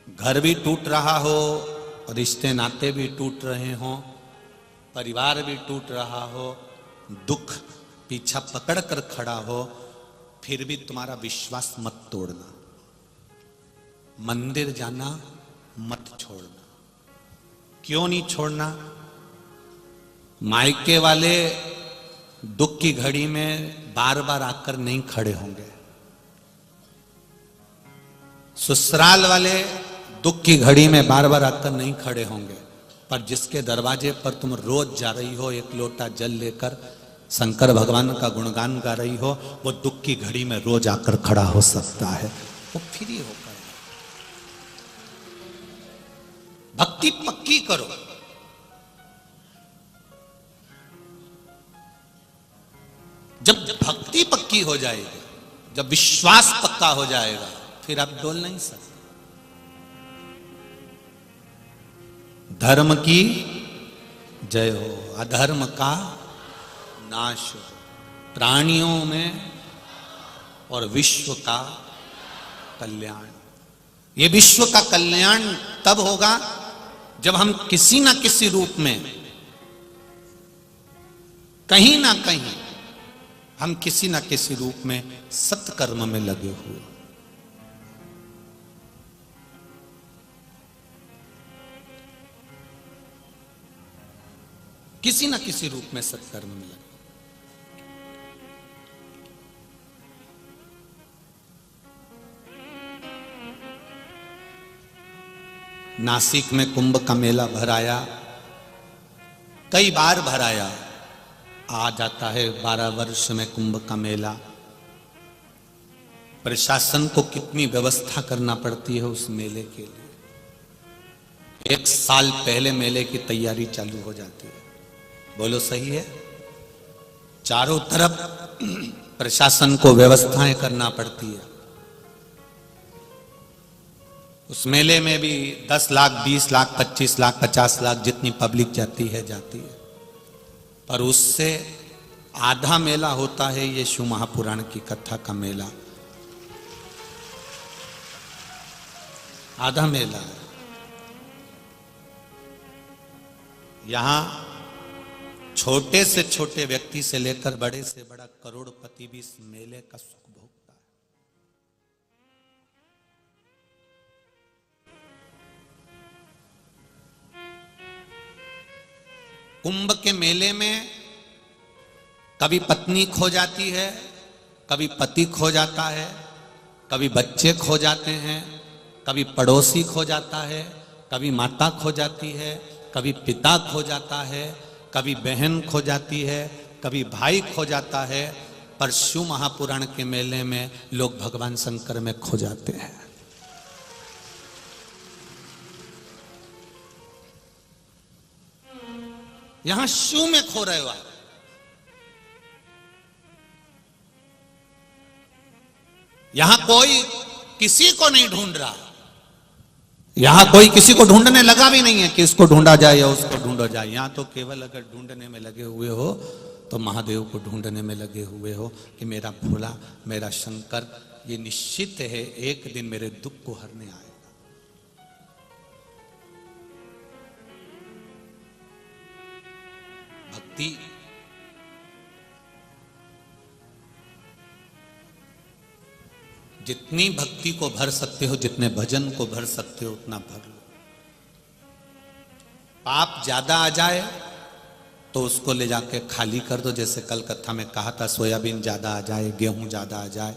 घर भी टूट रहा हो, रिश्ते नाते भी टूट रहे हों, परिवार भी टूट रहा हो, दुख पीछा पकड़ कर खड़ा हो, फिर भी तुम्हारा विश्वास मत तोड़ना। मंदिर जाना मत छोड़ना। क्यों नहीं छोड़ना? मायके वाले दुख की घड़ी में बार बार आकर नहीं खड़े होंगे। ससुराल वाले दुख की घड़ी में बार बार आकर नहीं खड़े होंगे, पर जिसके दरवाजे पर तुम रोज जा रही हो, एक लोटा जल लेकर शंकर भगवान का गुणगान गा रही हो, वो दुख की घड़ी में रोज आकर खड़ा हो सकता है। वो फ्री होकर भक्ति पक्की करो। जब भक्ति पक्की हो जाएगी, जब विश्वास पक्का हो जाएगा, फिर आप डोल नहीं सकते। धर्म की जय हो, अधर्म का नाश हो, प्राणियों में और विश्व का कल्याण। ये विश्व का कल्याण तब होगा जब हम किसी ना किसी रूप में, कहीं ना कहीं, हम किसी ना किसी रूप में सत्कर्म में लगे हुए। किसी ना किसी रूप में सत्कर्म में लगे। नासिक में कुंभ का मेला भराया, कई बार भराया, आ जाता है 12 वर्ष में कुंभ का मेला। प्रशासन को कितनी व्यवस्था करना पड़ती है उस मेले के लिए। 1 साल पहले मेले की तैयारी चालू हो जाती है। बोलो सही है? चारों तरफ प्रशासन को व्यवस्थाएं करना पड़ती है। उस मेले में भी 10 लाख, 20 लाख, 25 लाख, 50 लाख जितनी पब्लिक जाती है। पर उससे आधा मेला होता है ये शिव महापुराण की कथा का मेला। आधा मेला है। यहां छोटे से छोटे व्यक्ति से लेकर बड़े से बड़ा करोड़पति भी इस मेले का सुख भोगता है। कुंभ के मेले में कभी पत्नी खो जाती है, कभी पति खो जाता है, कभी बच्चे खो जाते हैं, कभी पड़ोसी खो जाता है, कभी माता खो जाती है, कभी पिता खो जाता है, कभी बहन खो जाती है, कभी भाई खो जाता है। पर शिव महापुराण के मेले में लोग भगवान शंकर में खो जाते हैं। यहां शिव में खो रहे हो आप। यहां कोई किसी को नहीं ढूंढ रहा। यहां कोई किसी को ढूंढने लगा भी नहीं है कि इसको ढूंढा जाए या उसको ढूंढा जाए। यहां तो केवल अगर ढूंढने में लगे हुए हो तो महादेव को ढूंढने में लगे हुए हो कि मेरा भोला, मेरा शंकर ये निश्चित है एक दिन मेरे दुख को हरने आएगा। भक्ति जितनी भक्ति को भर सकते हो, जितने भजन को भर सकते हो, उतना भर लो। पाप ज्यादा आ जाए तो उसको ले जाके खाली कर दो। जैसे कल कथा में कहा था, सोयाबीन ज्यादा आ जाए, गेहूं ज्यादा आ जाए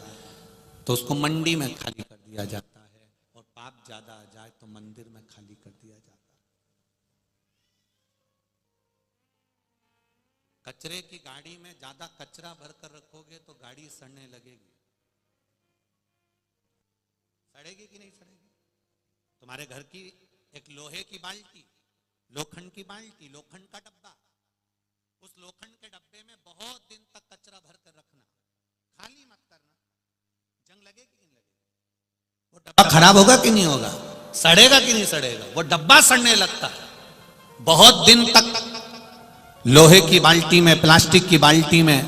तो उसको मंडी में खाली कर दिया जाता है, और पाप ज्यादा आ जाए तो मंदिर में खाली कर दिया जाता है। कचरे की गाड़ी में ज्यादा कचरा भरकर रखोगे तो गाड़ी सड़ने लगेगी। सड़ेगी कि नहीं सड़ेगी? तुम्हारे घर की एक लोहे की बाल्टी, लोखंड की बाल्टी, लोखंड का डब्बा, उस लोखंड के डब्बे में बहुत दिन तक कचरा भर कर रखना, खाली मत करना। जंग लगेगी कि नहीं लगेगी? वो डब्बा खराब होगा कि नहीं होगा? सड़ेगा कि नहीं सड़ेगा? वो डब्बा सड़ने लगता है। बहुत दिन तक लोहे की बाल्टी में, प्लास्टिक की बाल्टी में,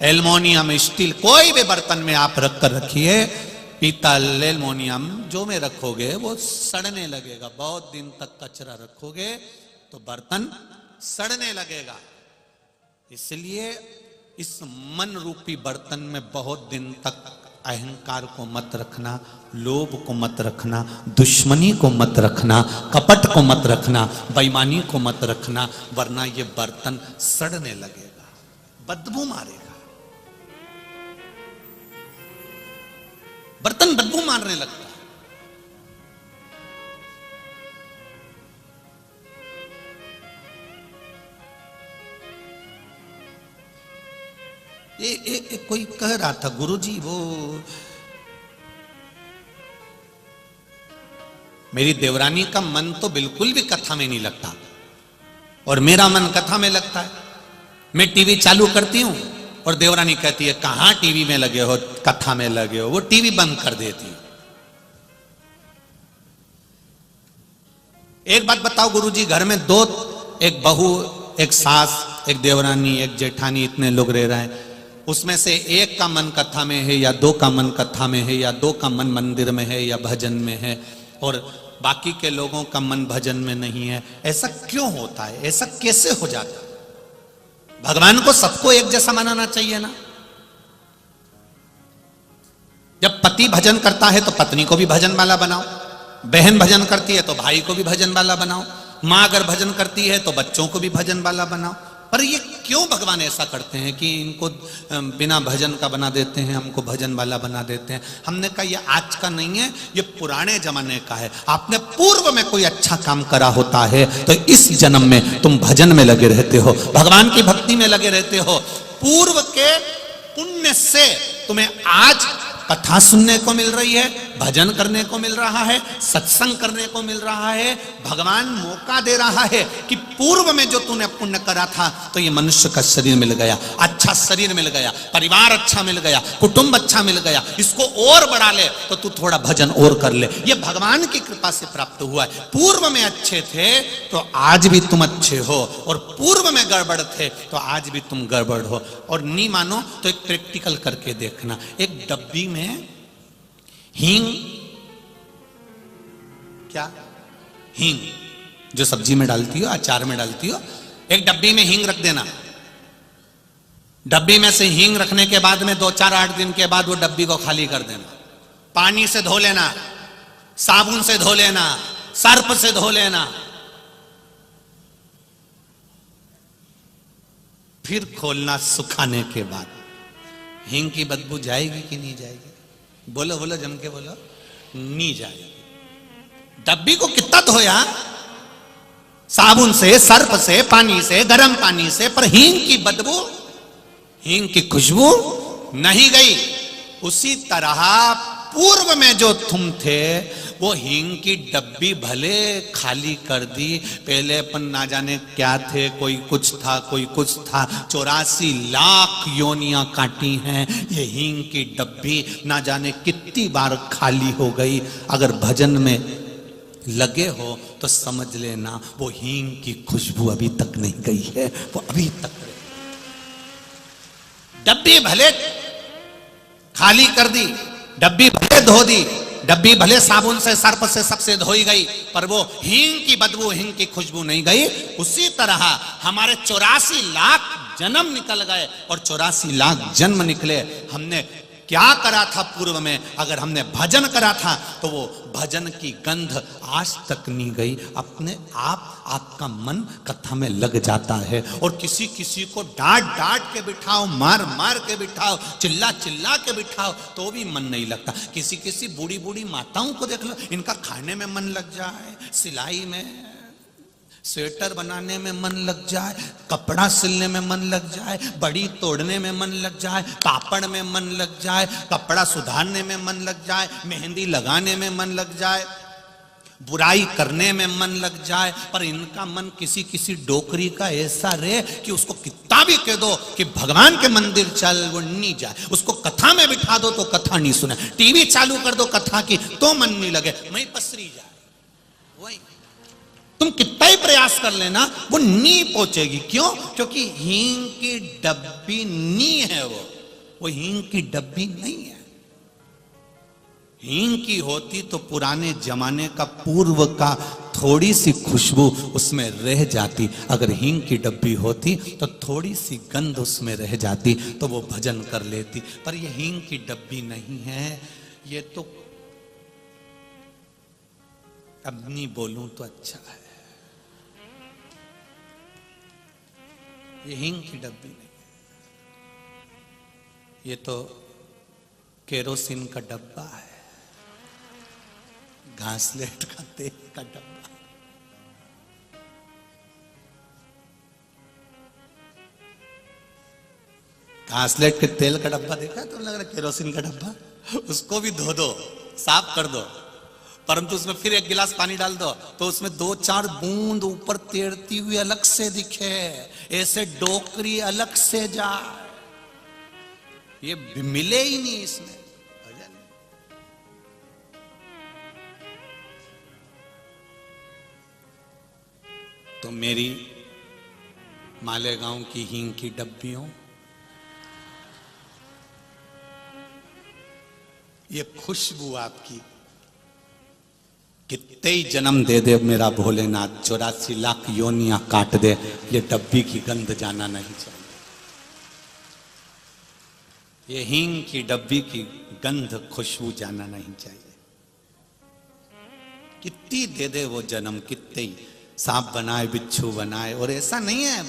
एल्युमिनियम, स्टील, कोई भी बर्तन में आप रख कर रखिए, पीतल एल्युमिनियम जो में रखोगे वो सड़ने लगेगा। बहुत दिन तक कचरा रखोगे तो बर्तन सड़ने लगेगा। इसलिए इस मन रूपी बर्तन में बहुत दिन तक अहंकार को मत रखना, लोभ को मत रखना, दुश्मनी को मत रखना, कपट को मत रखना, बेईमानी को मत रखना, वरना ये बर्तन सड़ने लगेगा, बदबू मारेगा। बर्तन बदबू मारने लगता है। कोई कह रहा था गुरुजी, वो मेरी देवरानी का मन तो बिल्कुल भी कथा में नहीं लगता और मेरा मन कथा में लगता है। मैं टीवी चालू करती हूं और देवरानी कहती है कहां टीवी में लगे हो, कथा में लगे हो। वो टीवी बंद कर देती है। एक बात बताओ गुरुजी, घर में दो, एक बहू, एक सास, एक देवरानी, एक जेठानी, इतने लोग रह रहे हैं, उसमें से एक का मन कथा में है या दो का मन कथा में है या दो का मन मंदिर में है या भजन में है और बाकी के लोगों का मन भजन में नहीं है। ऐसा क्यों होता है? ऐसा कैसे हो जाता है? भगवान को सबको एक जैसा मानना चाहिए ना। जब पति भजन करता है तो पत्नी को भी भजन वाला बनाओ, बहन भजन करती है तो भाई को भी भजन वाला बनाओ, मां अगर भजन करती है तो बच्चों को भी भजन वाला बनाओ। पर ये क्यों भगवान ऐसा करते हैं कि इनको बिना भजन का बना देते हैं, हमको भजन वाला बना देते हैं? हमने कहा ये आज का नहीं है, ये पुराने जमाने का है। आपने पूर्व में कोई अच्छा काम करा होता है तो इस जन्म में तुम भजन में लगे रहते हो, भगवान की भक्ति में लगे रहते हो। पूर्व के पुण्य से तुम्हें आज कथा सुनने को मिल रही है, भजन करने को मिल रहा है, सत्संग करने को मिल रहा है। भगवान मौका दे रहा है कि पूर्व में जो तूने पुण्य करा था तो ये मनुष्य का शरीर मिल गया, अच्छा शरीर मिल गया, परिवार अच्छा मिल गया, कुटुंब अच्छा मिल गया, इसको और बढ़ा ले तो तू थोड़ा भजन और कर ले। ये भगवान की कृपा से प्राप्त हुआ है। पूर्व में अच्छे थे तो आज भी तुम अच्छे हो और पूर्व में गड़बड़ थे तो आज भी तुम गड़बड़ हो। और नहीं मानो तो एक प्रैक्टिकल करके देखना। एक डब्बी में हींग, क्या हींग जो सब्जी में डालती हो, अचार में डालती हो, एक डब्बी में हींग रख देना। डब्बी में से हींग रखने के बाद में 2-4-8 दिन के बाद वो डब्बी को खाली कर देना। पानी से धो लेना, साबुन से धो लेना, सर्फ से धो लेना, फिर खोलना सुखाने के बाद। हींग की बदबू जाएगी कि नहीं जाएगी? बोलो बोलो, जम के बोलो। नहीं जाएगी। डब्बी को कितना धोया, साबुन से, सर्फ से, पानी से, गर्म पानी से, पर हींग की बदबू, हींग की खुशबू नहीं गई। उसी तरह पूर्व में जो तुम थे वो हींग की डब्बी भले खाली कर दी, पहले अपन ना जाने क्या थे, कोई कुछ था, कोई कुछ था, 84 लाख योनियां काटी हैं, ये हींग की डब्बी ना जाने कितनी बार खाली हो गई। अगर भजन में लगे हो तो समझ लेना वो हींग की खुशबू अभी तक नहीं गई है, वो अभी तक। डब्बी भले खाली कर दी, डब्बी भले धो दी, डब्बी भले साबुन से, सर्फ से, सबसे धोई गई, पर वो हींग की बदबू, हींग की खुशबू नहीं गई। उसी तरह हमारे 84 लाख जन्म निकल गए और 84 लाख जन्म निकले। हमने क्या करा था पूर्व में? अगर हमने भजन करा था तो वो भजन की गंध आज तक नहीं गई। अपने आप आपका मन कथा में लग जाता है। और किसी किसी को डांट डांट के बिठाओ, मार मार के बिठाओ, चिल्ला चिल्ला के बिठाओ तो भी मन नहीं लगता। किसी किसी बूढ़ी बूढ़ी माताओं को देख लो, इनका खाने में मन लग जाए, सिलाई में, स्वेटर बनाने में मन लग जाए, कपड़ा सिलने में मन लग जाए, बड़ी तोड़ने में मन लग जाए, पापड़ में मन लग जाए, कपड़ा सुधारने में मन लग जाए, मेहंदी लगाने में मन लग जाए, बुराई करने में मन लग जाए। पर इनका मन किसी किसी डोकरी का ऐसा रहे कि उसको कितना भी कह दो कि भगवान के मंदिर चल, वो नहीं जाए। उसको कथा में बिठा दो तो कथा नहीं सुने, टीवी चालू कर दो कथा की तो मन नहीं लगे, मैं पसरी जाए। वही तुम कितना ही प्रयास कर लेना वो नी पहुंचेगी। क्यों? क्योंकि हींग की डब्बी नी है, वो हींग की डब्बी नहीं है। हींग की होती तो पुराने जमाने का पूर्व का थोड़ी सी खुशबू उसमें रह जाती। अगर हींग की डब्बी होती तो थोड़ी सी गंध उसमें रह जाती तो वो भजन कर लेती। पर ये हींग की डब्बी नहीं है, ये तो अब नहीं बोलूं तो अच्छा है, ये हींग की डब्बी नहीं, ये तो केरोसिन का डब्बा है, घासलेट का तेल का डब्बा। घासलेट के तेल का डब्बा देखा तो लग रहा है केरोसिन का डब्बा। उसको भी धो दो, साफ कर दो, परंतु उसमें फिर एक गिलास पानी डाल दो तो उसमें 2-4 बूंद ऊपर तैरती हुई अलग से दिखे, ऐसे डोकरी अलग से जाए, ये मिले ही नहीं इसमें। तो मेरी मालेगांव की हींग की डब्बियों, ये खुशबू आपकी कितने ही जन्म दे दे मेरा भोलेनाथ, 84 लाख योनियां काट दे, ये डब्बी की गंध जाना नहीं चाहिए। ये हींग की डब्बी की गंध खुशबू जाना नहीं चाहिए। कितनी दे दे वो जन्म, कितने ही सांप बनाए, बिच्छू बनाए, और ऐसा नहीं है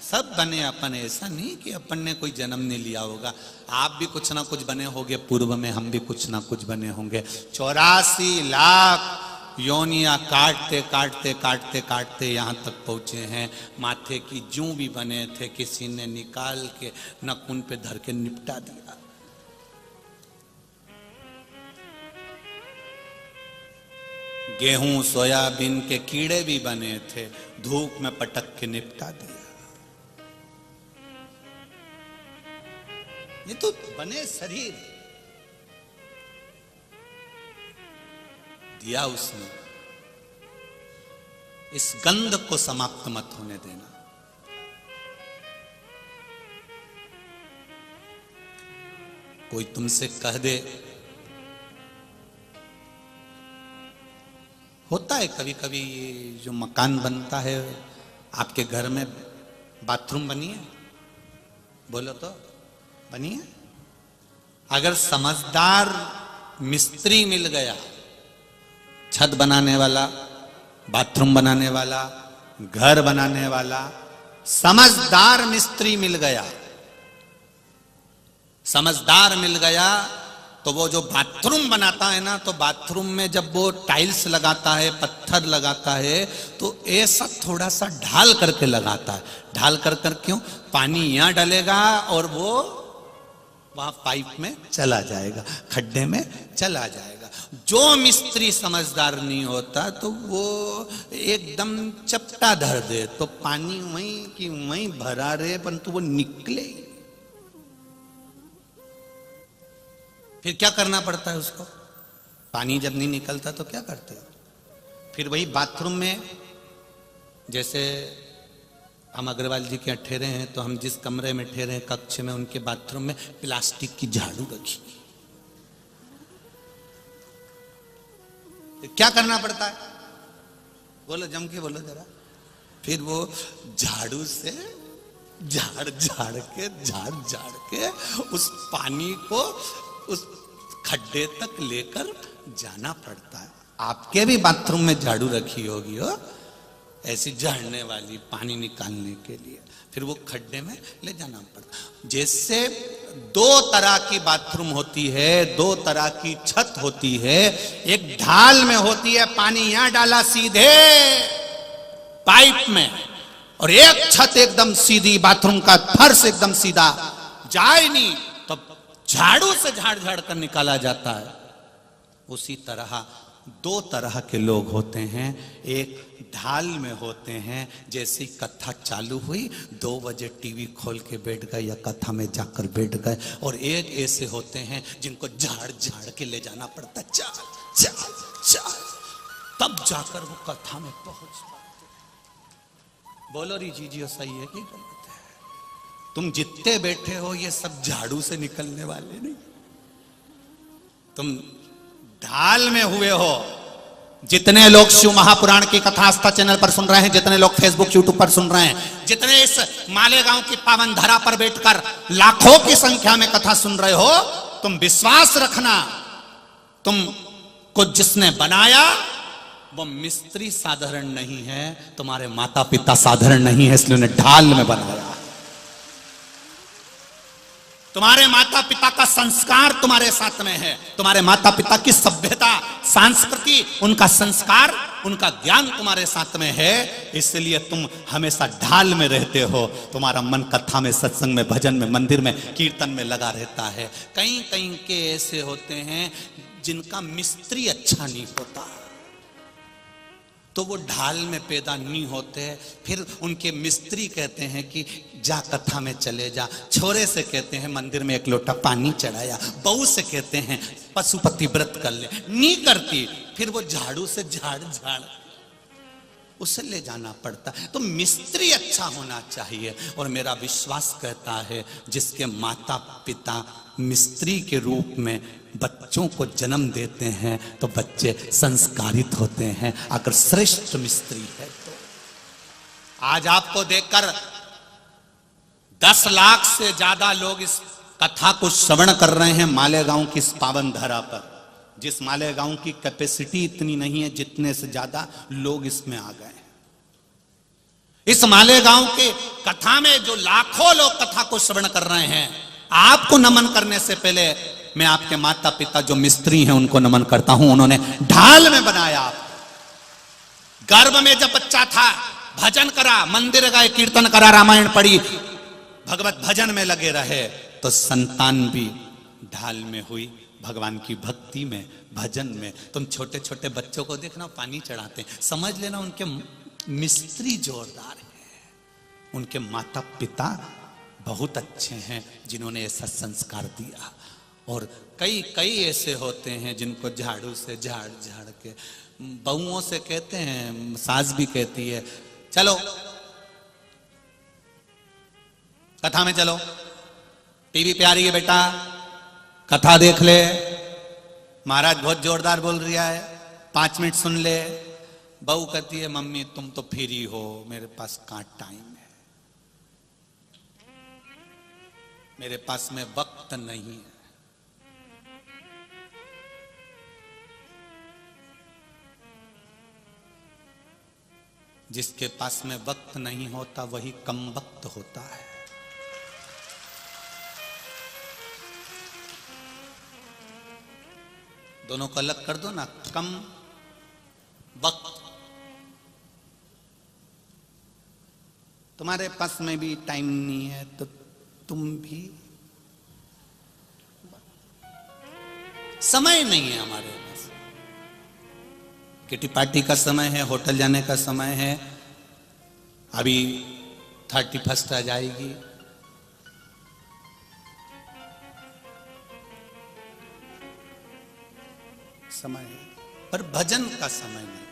सब बने अपन, ऐसा नहीं कि अपन ने कोई जन्म नहीं लिया होगा। आप भी कुछ ना कुछ बने होंगे पूर्व में, हम भी कुछ ना कुछ बने होंगे। 84 लाख योनियां काटते काटते काटते काटते यहां तक पहुंचे हैं। माथे की जूं भी बने थे, किसी ने निकाल के नकुन पे धर के निपटा दिया। गेहूं सोयाबीन के कीड़े भी बने थे, धूप में पटक के निपटा दिया। ये तो बने शरीर दिया उसने, इस गंध को समाप्त मत होने देना। कोई तुमसे कह दे, होता है कभी कभी जो मकान बनता है, आपके घर में बाथरूम बनी है, बोलो तो बनी है। अगर समझदार मिस्त्री मिल गया, छत बनाने वाला, बाथरूम बनाने वाला, घर बनाने वाला, समझदार मिस्त्री मिल गया, समझदार मिल गया, तो वो जो बाथरूम बनाता है ना, तो बाथरूम में जब वो टाइल्स लगाता है, पत्थर लगाता है, तो ऐसा थोड़ा सा ढाल करके लगाता है। ढाल कर कर क्यों? पानी यहां डलेगा और वो वहां पाइप में चला जाएगा, खड्डे में चला जाएगा। जो मिस्त्री समझदार नहीं होता तो वो एकदम चपटा धर दे, तो पानी वहीं की वहीं भरा रहे, परंतु वो निकले। फिर क्या करना पड़ता है उसको? पानी जब नहीं निकलता तो क्या करते हो? फिर वही बाथरूम में, जैसे हम अग्रवाल जी के ठहरे हैं, तो हम जिस कमरे में ठहरे हैं कक्ष में, उनके बाथरूम में प्लास्टिक की झाड़ू रखी। क्या करना पड़ता है? बोलो, जम के बोलो जरा। फिर वो झाड़ू से झाड़ झाड़ के उस पानी को उस खड्डे तक लेकर जाना पड़ता है। आपके भी बाथरूम में झाड़ू रखी होगी हो, ऐसी झाड़ने वाली, पानी निकालने के लिए। फिर वो खड्डे में ले जाना पड़ता। जैसे 2 तरह की बाथरूम होती है, 2 तरह की छत होती है। एक ढाल में होती है, पानी यहां डाला सीधे पाइप में, और एक छत एकदम सीधी, बाथरूम का फर्श एकदम सीधा, जाए नहीं तो झाड़ू से झाड़ झाड़ कर निकाला जाता है। उसी तरह 2 तरह के लोग होते हैं। एक ढाल में होते हैं, जैसी कथा चालू हुई 2 बजे टीवी खोल के बैठ गए या कथा में जाकर बैठ गए। और एक ऐसे होते हैं जिनको झाड़ झाड़ के ले जाना पड़ता, चाल चाल चाल, तब जाकर वो कथा में पहुंच पाते। बोलो री जी सही है कि गलत है? तुम जितने बैठे हो ये सब झाड़ू से निकलने वाले नहीं। तुम ढाल में हुए हो। जितने लोग शिव महापुराण की कथा आस्था चैनल पर सुन रहे हैं, जितने लोग फेसबुक यूट्यूब पर सुन रहे हैं, जितने इस मालेगांव की पावन धरा पर बैठकर लाखों की संख्या में कथा सुन रहे हो, तुम विश्वास रखना, तुमको जिसने बनाया वो मिस्त्री साधारण नहीं है, तुम्हारे माता पिता साधारण नहीं है, इसलिए उन्हें ढाल में बनाया। तुम्हारे माता पिता का संस्कार तुम्हारे साथ में है, तुम्हारे माता पिता की सभ्यता, संस्कृति, उनका संस्कार, उनका ज्ञान तुम्हारे साथ में है, इसलिए तुम हमेशा ढाल में रहते हो। तुम्हारा मन कथा में, सत्संग में, भजन में, मंदिर में, कीर्तन में लगा रहता है। कहीं कहीं के ऐसे होते हैं जिनका मिस्त्री अच्छा नहीं होता, तो वो ढाल में पैदा नहीं होते। फिर उनके मिस्त्री कहते हैं कि जा कथा में चले जा, छोरे से कहते हैं मंदिर में एक लोटा पानी चढ़ाया, बहू से कहते हैं पशुपति व्रत कर ले, नहीं करती, फिर वो झाड़ू से झाड़ उसे ले जाना पड़ता। तो मिस्त्री अच्छा होना चाहिए। और मेरा विश्वास कहता है जिसके माता पिता मिस्त्री के रूप में बच्चों को जन्म देते हैं तो बच्चे संस्कारित होते हैं। अगर श्रेष्ठ मिस्त्री है तो आज आपको देखकर 10 लाख से ज्यादा लोग इस कथा को श्रवण कर रहे हैं मालेगांव की इस पावन धरा पर। जिस मालेगांव की कैपेसिटी इतनी नहीं है, जितने से ज्यादा लोग इसमें आ गए। इस मालेगांव के कथा में जो लाखों लोग कथा को श्रवण कर रहे हैं, आपको नमन करने से पहले मैं आपके माता पिता जो मिस्त्री हैं उनको नमन करता हूं। उन्होंने ढाल में बनाया। गर्भ में जब बच्चा था भजन करा, मंदिर गए, कीर्तन करा, रामायण पढ़ी, भगवत भजन में लगे रहे, तो संतान भी ढाल में हुई, भगवान की भक्ति में, भजन में। तुम छोटे छोटे बच्चों को देखना पानी चढ़ाते हैं, समझ लेना उनके मिस्त्री जोरदार है, उनके माता पिता बहुत अच्छे हैं जिन्होंने ऐसा संस्कार दिया। और कई कई ऐसे होते हैं जिनको झाड़ू से झाड़ के, बहुओं से कहते हैं, सास भी कहती है चलो कथा में चलो, टीवी पे आ रही है बेटा, कथा देख ले, महाराज बहुत जोरदार बोल रहा है, 5 मिनट सुन ले। बहू कहती है मम्मी तुम तो फ्री हो, मेरे पास कहां टाइम है, मेरे पास में वक्त नहीं है। जिसके पास में वक्त नहीं होता वही कम वक्त होता है। दोनों को अलग कर दो ना, कम वक्त। तुम्हारे पास में भी टाइम नहीं है तो तुम भी, समय नहीं है हमारे पास। किटी पार्टी का समय है, होटल जाने का समय है, अभी 31 आ जाएगी, समय है, पर भजन का समय नहीं।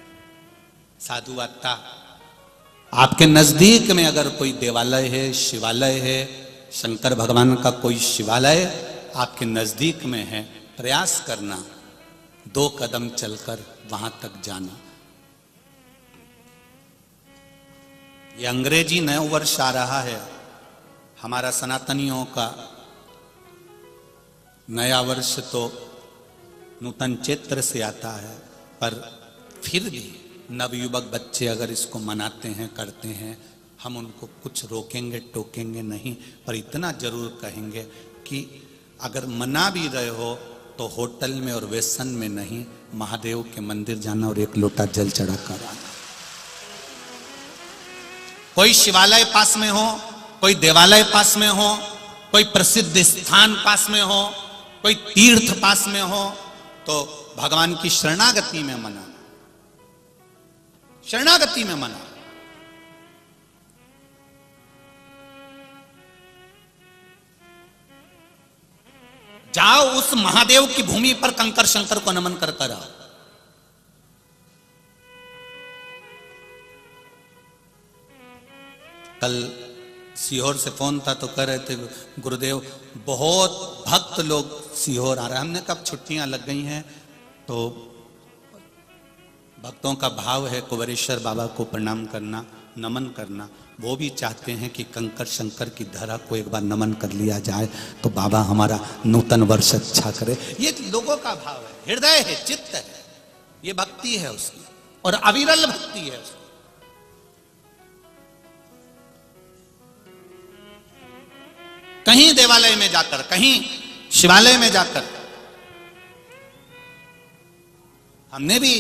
साधु आता, आपके नजदीक में अगर कोई देवालय है, शिवालय है, शंकर भगवान का कोई शिवालय आपके नजदीक में है, प्रयास करना 2 कदम चलकर वहां तक जाना। ये अंग्रेजी नया वर्ष आ रहा है, हमारा सनातनियों का नया वर्ष तो नूतन चैत्र से आता है, पर फिर भी नवयुवक बच्चे अगर इसको मनाते हैं, करते हैं, हम उनको कुछ रोकेंगे टोकेंगे नहीं, पर इतना जरूर कहेंगे कि अगर मना भी रहे हो तो होटल में और वेसन में नहीं, महादेव के मंदिर जाना और 1 लोटा जल चढ़ा कर आना। कोई शिवालय पास में हो, कोई देवालय पास में हो, कोई प्रसिद्ध स्थान पास में हो, कोई तीर्थ पास में हो, तो भगवान की शरणागति में मना, शरणागति में मना। जाओ उस महादेव की भूमि पर कंकर शंकर को नमन कर कर आओ। कल सीहोर से फोन था तो कह रहे थे गुरुदेव बहुत भक्त लोग सीहोर आ रहे हैं। हमने कब छुट्टियां लग गई हैं, तो भक्तों का भाव है कुबेरेश्वर बाबा को प्रणाम करना, नमन करना। वो भी चाहते हैं कि कंकर शंकर की धरा को एक बार नमन कर लिया जाए तो बाबा हमारा नूतन वर्ष अच्छा करे। ये लोगों का भाव है, हृदय है, चित्त है, ये भक्ति है उसकी, और अविरल भक्ति है उसकी। कहीं देवालय में जाकर, कहीं शिवालय में जाकर, हमने भी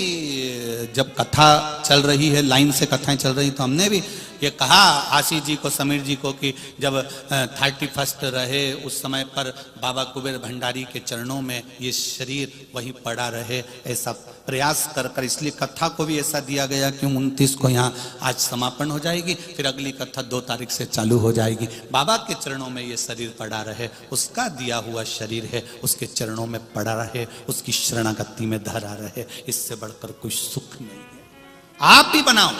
जब कथा चल रही है, लाइन से कथाएं चल रही, तो हमने भी ये कहा आशीष जी को, समीर जी को कि जब 31 रहे उस समय पर बाबा कुबेर भंडारी के चरणों में ये शरीर वहीं पड़ा रहे, ऐसा प्रयास कर कर, इसलिए कथा को भी ऐसा दिया गया कि 29 को यहाँ आज समापन हो जाएगी, फिर अगली कथा 2 तारीख से चालू हो जाएगी। बाबा के चरणों में ये शरीर पड़ा रहे, उसका दिया हुआ शरीर है, उसके चरणों में पड़ा रहे, उसकी शरणागति में धरा रहे, इससे बढ़कर कोई सुख नहीं है। आप भी बनाओ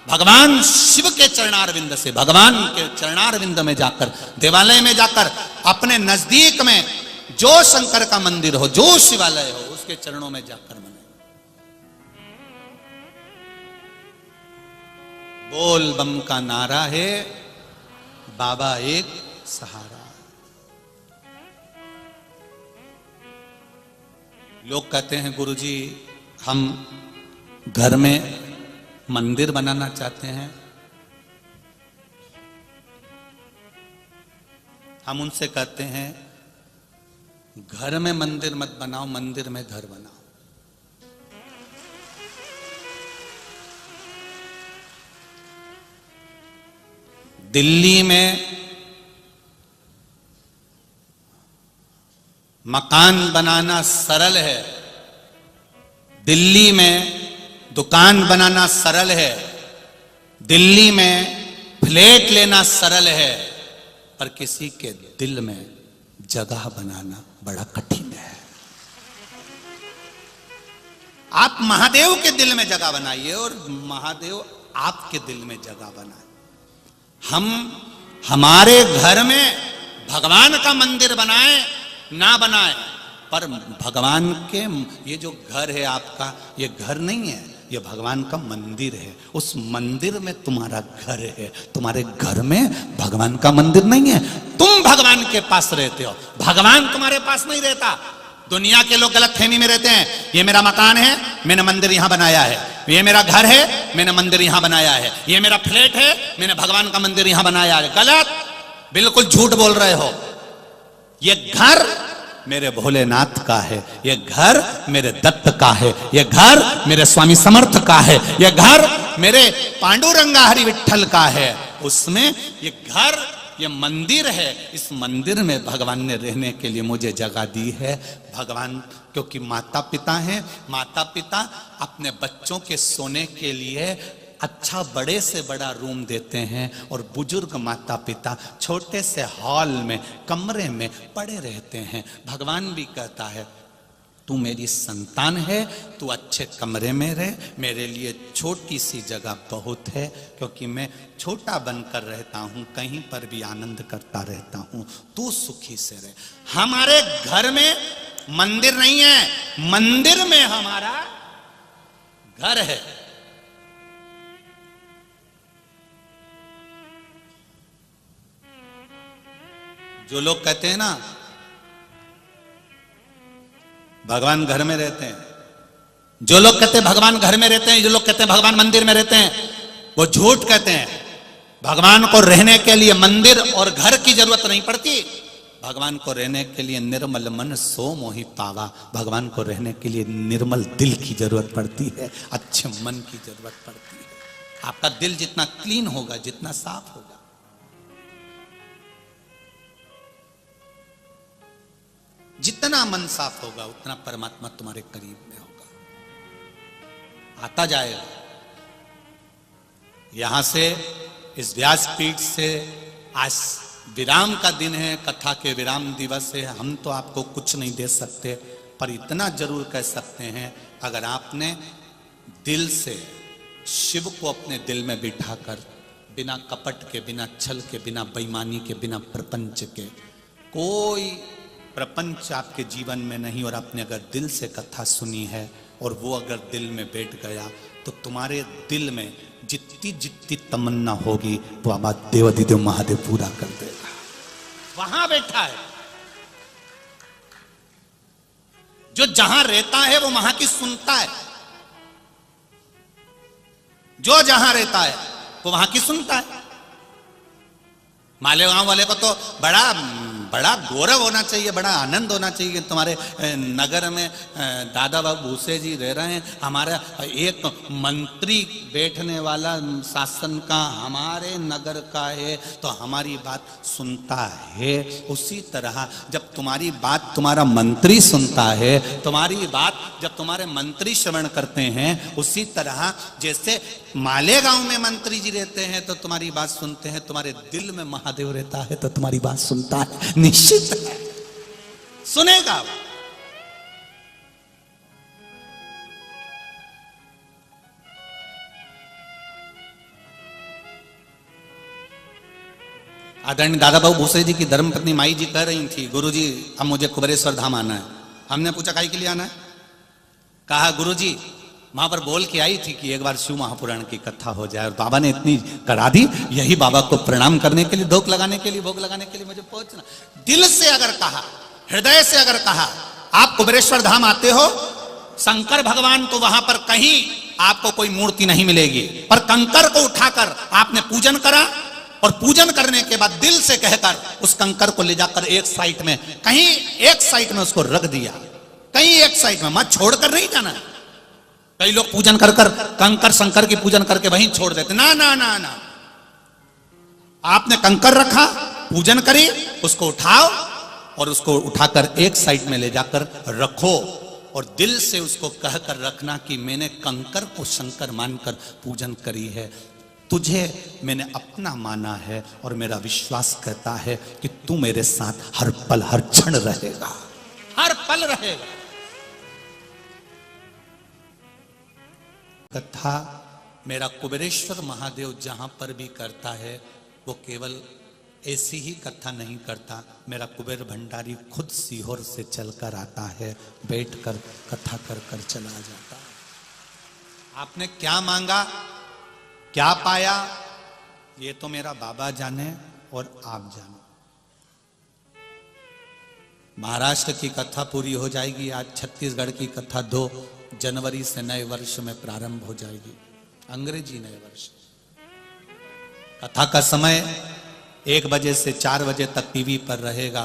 भगवान शिव के चरणारविंद से, भगवान के चरणारविंद में जाकर, देवालय में जाकर, अपने नजदीक में जो शंकर का मंदिर हो, जो शिवालय हो, उसके चरणों में जाकर मनाए। बोल बम का नारा है, बाबा एक सहारा। लोग कहते हैं गुरुजी हम घर में मंदिर बनाना चाहते हैं। हम उनसे कहते हैं घर में मंदिर मत बनाओ, मंदिर में घर बनाओ। दिल्ली में मकान बनाना सरल है, दिल्ली में दुकान बनाना सरल है, दिल्ली में फ्लैट लेना सरल है, पर किसी के दिल में जगह बनाना बड़ा कठिन है। आप महादेव के दिल में जगह बनाइए और महादेव आपके दिल में जगह बनाए। हम हमारे घर में भगवान का मंदिर बनाए ना बनाए, पर भगवान के ये जो घर है आपका, ये घर नहीं है, ये भगवान का मंदिर है। उस मंदिर में तुम्हारा घर है, तुम्हारे घर में भगवान का मंदिर नहीं है। तुम भगवान के पास रहते हो, भगवान तुम्हारे पास नहीं रहता। दुनिया के लोग गलत फहमी में रहते हैं, ये मेरा मकान है, मैंने मंदिर यहां बनाया है, ये मेरा घर है, मैंने मंदिर यहां बनाया है, ये मेरा फ्लैट है, मैंने भगवान का मंदिर यहां बनाया है। गलत, बिल्कुल झूठ बोल रहे हो। ये घर मेरे भोलेनाथ का है, ये घर मेरे दत्त का है, ये घर मेरे स्वामी समर्थ का है, ये घर मेरे पांडुरंगा हरि विठल का है। उसमें ये घर, ये मंदिर है, इस मंदिर में भगवान ने रहने के लिए मुझे जगह दी है। भगवान क्योंकि माता पिता हैं, माता पिता अपने बच्चों के सोने के लिए अच्छा बड़े से बड़ा रूम देते हैं, और बुजुर्ग माता पिता छोटे से हॉल में, कमरे में पड़े रहते हैं। भगवान भी कहता है तू मेरी संतान है, तू अच्छे कमरे में रह, मेरे लिए छोटी सी जगह बहुत है, क्योंकि मैं छोटा बनकर रहता हूं, कहीं पर भी आनंद करता रहता हूं, तू सुखी से रह। हमारे घर में मंदिर नहीं है, मंदिर में हमारा घर है। जो लोग कहते हैं ना भगवान घर में रहते हैं, जो लोग कहते हैं भगवान घर में रहते हैं, जो लोग कहते हैं भगवान मंदिर में रहते हैं, वो झूठ कहते हैं। भगवान को रहने के लिए मंदिर और घर की जरूरत नहीं पड़ती। भगवान को रहने के लिए निर्मल मन सो मोहि पावा, भगवान को रहने के लिए निर्मल दिल की जरूरत पड़ती है, अच्छे मन की जरूरत पड़ती है। आपका दिल जितना क्लीन होगा, जितना साफ होगा, जितना मन साफ होगा, उतना परमात्मा तुम्हारे करीब में होगा, आता जाएगा। यहां से, इस व्यासपीठ से, आज विराम का दिन है, कथा के विराम दिवस है। हम तो आपको कुछ नहीं दे सकते, पर इतना जरूर कह सकते हैं, अगर आपने दिल से शिव को अपने दिल में बिठाकर, बिना कपट के, बिना छल के, बिना बेईमानी के, बिना प्रपंच के, कोई प्रपंच आपके जीवन में नहीं, और आपने अगर दिल से कथा सुनी है और वो अगर दिल में बैठ गया तो तुम्हारे दिल में जितनी जितनी तमन्ना होगी वो बाबा देवाधिदेव महादेव पूरा कर देगा। वहां बैठा है जो जहां रहता है वो वहां की सुनता है, जो जहां रहता है वो वहां की सुनता है। मालेगांव वाले को तो बड़ा गौरव होना चाहिए, बड़ा आनंद होना चाहिए कि तुम्हारे नगर में दादा बाबू भूसे जी रह रहे हैं, हमारा एक मंत्री बैठने वाला शासन का हमारे नगर का है तो हमारी बात सुनता है। उसी तरह जब तुम्हारी बात तुम्हारा मंत्री सुनता है, तुम्हारी बात जब तुम्हारे मंत्री श्रवण करते हैं, उसी तरह जैसे मालेगांव में मंत्री जी रहते हैं तो तुम्हारी बात सुनते हैं, तुम्हारे दिल में महादेव रहता है तो तुम्हारी बात सुनता है, निश्चित है सुनेगा। आदरणीय दादा बाबू भूसे जी की धर्मपत्नी माई जी कह रही थी, गुरुजी अब मुझे कुबेरेश्वर धाम आना है। हमने पूछा काहे के लिए आना है? कहा गुरुजी वहां पर बोल के आई थी कि एक बार शिव महापुराण की कथा हो जाए, और बाबा ने इतनी करा दी, यही बाबा को प्रणाम करने के लिए, भोग लगाने के लिए मुझे पहुंचना। दिल से अगर कहा, हृदय से अगर कहा आप कुबेरेश्वर धाम आते हो, शंकर भगवान तो वहां पर कहीं आपको कोई मूर्ति नहीं मिलेगी, पर कंकर को उठाकर आपने पूजन करा, और पूजन करने के बाद दिल से कहकर उस कंकर को ले जाकर एक साइड में, कहीं एक साइड में उसको रख दिया, कहीं एक साइड में, मत छोड़कर नहीं जाना। कई लोग पूजन कर कंकर शंकर की पूजन करके वहीं छोड़ देते, ना ना ना ना, आपने कंकर रखा, पूजन करी, उसको उठाओ और उसको उठाकर एक साइड में ले जाकर रखो, और दिल से उसको कहकर रखना कि मैंने कंकर को शंकर मानकर पूजन करी है, तुझे मैंने अपना माना है, और मेरा विश्वास कहता है कि तू मेरे साथ हर पल हर क्षण रहेगा, हर पल रहेगा। कथा मेरा कुबेरेश्वर महादेव जहां पर भी करता है वो केवल ऐसी ही कथा नहीं करता, मेरा कुबेर भंडारी खुद सीहोर से चलकर आता है, बैठकर कथा कर कर चला जाता है। आपने क्या मांगा, क्या पाया, ये तो मेरा बाबा जाने और आप जाने। महाराष्ट्र की कथा पूरी हो जाएगी, आज छत्तीसगढ़ की कथा 2 जनवरी से नए वर्ष में प्रारंभ हो जाएगी, अंग्रेजी नए वर्ष। कथा का समय 1 बजे से 4 बजे तक टीवी पर रहेगा,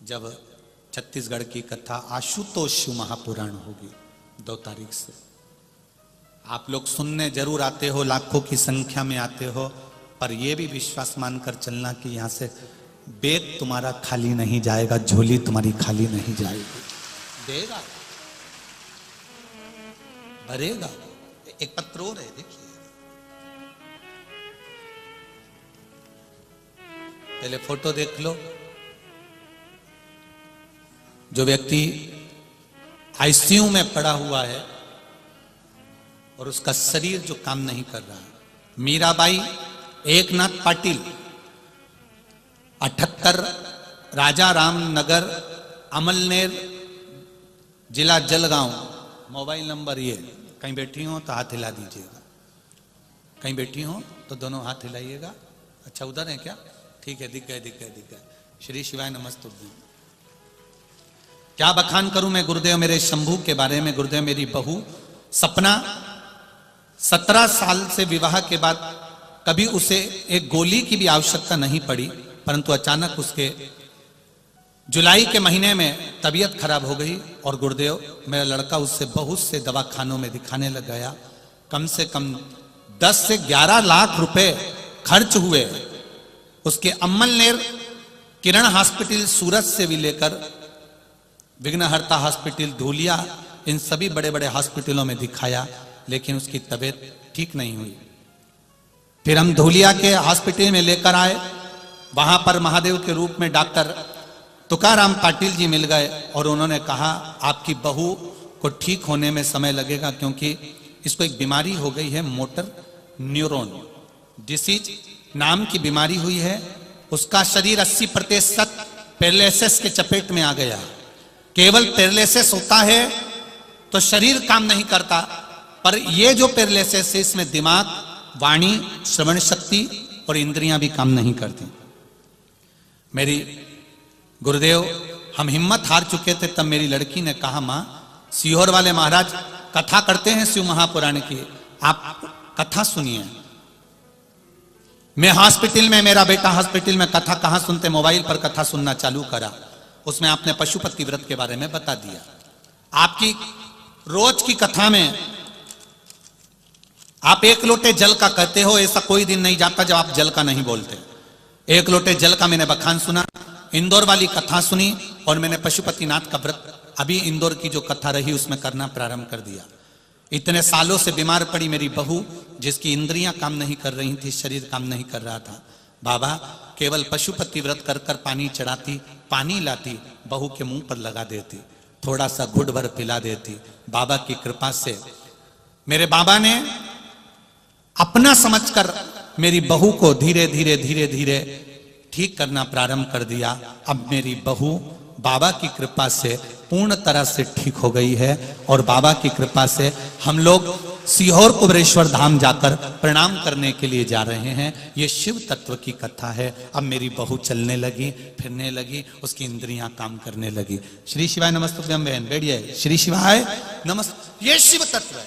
जब छत्तीसगढ़ की कथा आशुतोष शिव महापुराण होगी 2 तारीख से। आप लोग सुनने जरूर आते हो, लाखों की संख्या में आते हो, पर यह भी विश्वास मानकर चलना कि यहां से बैग तुम्हारा खाली नहीं जाएगा, झोली तुम्हारी खाली नहीं जाएगी, देगा भरेगा। एक पत्र और है, देखिए, पहले फोटो देख लो। जो व्यक्ति आईसीयू में पड़ा हुआ है और उसका शरीर जो काम नहीं कर रहा है, मीराबाई एकनाथ पाटिल, 78, राजा राम नगर, अमलनेर, जिला जलगांव। मोबाइल नंबर ये, कहीं बैठी हो तो हाथ हिला दीजिएगा, कहीं बैठी हो तो दोनों हाथ हिलाइएगा। अच्छा उधर है क्या? ठीक है, दिख गए। श्री शिवाय नमस्तुभ्यं। क्या बखान करूं मैं गुरुदेव मेरे शंभू के बारे में। गुरुदेव मेरी बहू सपना 17 साल से विवाह के बाद कभी उसे एक गोली की भी आवश्यकता नहीं पड़ी, परंतु अचानक उसके जुलाई के महीने में तबीयत खराब हो गई, और गुरुदेव मेरा लड़का उससे बहुत से दवाखानों में दिखाने लग गया। कम से कम 10 से 11 लाख रुपए खर्च हुए। उसके अम्मलनेर किरण हॉस्पिटल सूरत से भी लेकर विघ्नहर्ता हॉस्पिटल धूलिया, इन सभी बड़े बड़े हॉस्पिटलों में दिखाया, लेकिन उसकी तबीयत ठीक नहीं हुई। फिर हम धूलिया के हॉस्पिटल में लेकर आए, वहां पर महादेव के रूप में डॉक्टर तुकाराम पाटिल जी मिल गए, और उन्होंने कहा आपकी बहू को ठीक होने में समय लगेगा, क्योंकि इसको एक बीमारी हो गई है, मोटर न्यूरॉन डिसीज नाम की बीमारी हुई है। उसका शरीर 80% पैरालिसिस के चपेट में आ गया। केवल पैरालिसिस होता है तो शरीर काम नहीं करता, पर ये जो पैरालिसिस है इसमें दिमाग, वाणी, श्रवण शक्ति और इंद्रियां भी काम नहीं करती। मेरी गुरुदेव, हम हिम्मत हार चुके थे, तब मेरी लड़की ने कहा, मां सीहोर वाले महाराज कथा करते हैं शिव महापुराण की, आप कथा सुनिए। मैं हॉस्पिटल में, मेरा बेटा हॉस्पिटल में, कथा कहां सुनते, मोबाइल पर कथा सुनना चालू करा। उसमें आपने पशुपति व्रत के बारे में बता दिया। आपकी रोज की कथा में आप 1 लोटे जल का कहते हो, ऐसा कोई दिन नहीं जाता जब आप जल का नहीं बोलते। 1 लोटे जल का मैंने बखान सुना, इंदौर वाली कथा सुनी, और मैंने पशुपतिनाथ का व्रत अभी इंदौर की जो कथा रही उसमें करना प्रारंभ कर दिया। इतने सालों से बीमार पड़ी मेरी बहू, जिसकी इंद्रियां काम नहीं कर रही थी, शरीर काम नहीं कर रहा था। बाबा केवल पशुपति व्रत कर कर पानी चढ़ाती, पानी लाती, बहू के मुंह पर लगा देती, थोड़ा सा घुट भर पिला देती। बाबा की कृपा से मेरे बाबा ने अपना समझकर मेरी बहू को धीरे धीरे धीरे धीरे ठीक करना प्रारंभ कर दिया। अब मेरी बहू बाबा की कृपा से पूर्ण तरह से ठीक हो गई है, और बाबा की कृपा से हम लोग सीहोर कुबेरेश्वर धाम जाकर प्रणाम करने के लिए जा रहे हैं। ये शिव तत्व की कथा है। अब मेरी बहू चलने लगी, फिरने लगी, उसकी इंद्रियां काम करने लगी। श्री शिवाय नमस्तुभ्यम बहन, बैठिए। श्री शिवाय नमस्ते। ये शिव तत्व है,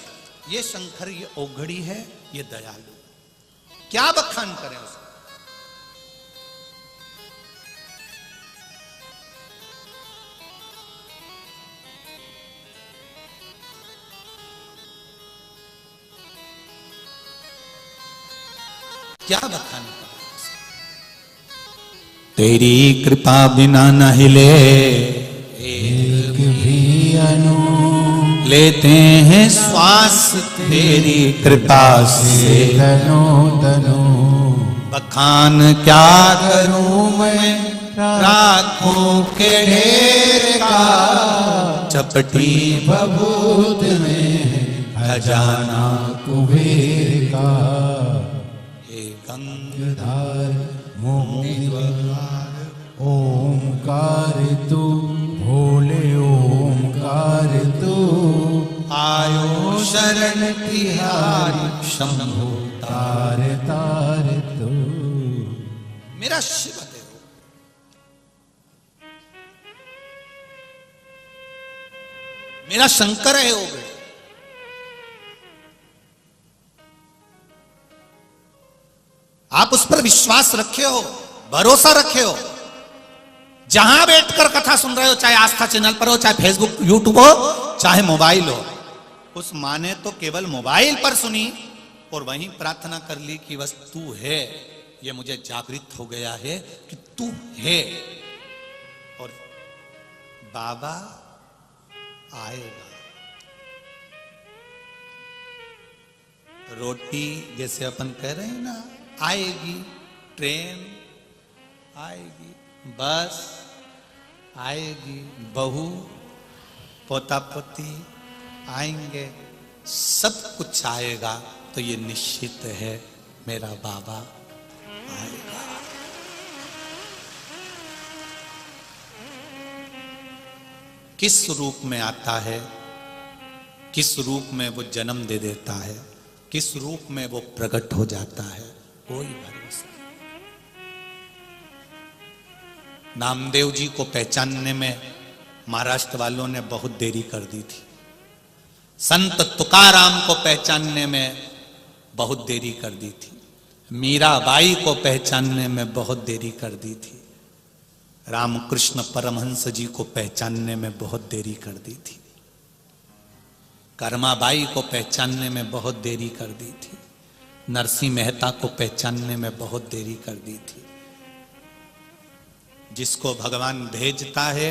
ये शंकर, ये औघड़ी है, ये दयालु। क्या बखान करें उसका। क्या बखान करें। तेरी कृपा बिना न हिले एक भी अनु, लेते हैं श्वास तेरी कृपा से दनो दनो। बखान क्या करूं मैं राखों के ढेर का, चपटी बबूत में खजाना कुबेर का। गंगाधर मोहिनीवार ओमकार तू, भोले ओमकार तू। आयो शरण तिहारी शंभो तार तार तू। मेरा शिव देव, मेरा शंकर है वो। आप उस पर विश्वास रखे हो, भरोसा रखे हो। जहां बैठकर कथा सुन रहे हो, चाहे आस्था चैनल पर हो, चाहे फेसबुक यूट्यूब हो, चाहे मोबाइल हो, उस माँ ने तो केवल मोबाइल पर सुनी और वहीं प्रार्थना कर ली कि बस तू है। ये मुझे जागृत हो गया है कि तू है, और बाबा आएगा। रोटी जैसे अपन कह रहे हैं ना, आएगी, ट्रेन आएगी, बस आएगी, बहू पोता पोती आएंगे, सब कुछ आएगा। तो ये निश्चित है मेरा बाबा आएगा। किस रूप में आता है, किस रूप में वो जन्म दे देता है, किस रूप में वो प्रकट हो जाता है, कोई भरोसा नहीं। नामदेव जी को पहचानने में महाराष्ट्र वालों ने बहुत देरी कर दी थी। संत तुकाराम को पहचानने में बहुत देरी कर दी थी। मीराबाई को पहचानने में बहुत देरी कर दी थी। रामकृष्ण परमहंस जी को पहचानने में बहुत देरी कर दी थी। कर्माबाई को पहचानने में बहुत देरी कर दी थी। नरसिंह मेहता को पहचानने में बहुत देरी कर दी थी। जिसको भगवान भेजता है,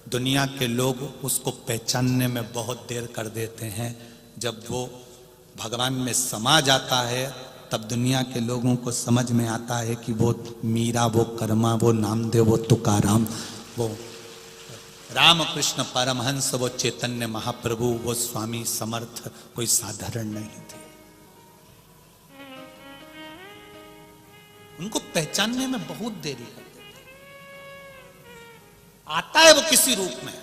दुनिया के लोग उसको पहचानने में बहुत देर कर देते हैं। जब वो भगवान में समा जाता है, तब दुनिया के लोगों को समझ में आता है कि वो मीरा, वो कर्मा, वो नामदेव, वो तुकाराम, वो रामकृष्ण परमहंस, वो चैतन्य महाप्रभु, वो स्वामी समर्थ कोई साधारण नहीं थे। उनको पहचानने में बहुत देरी कर देते। आता है वो किसी रूप में,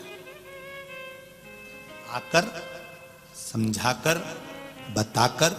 आकर समझाकर बताकर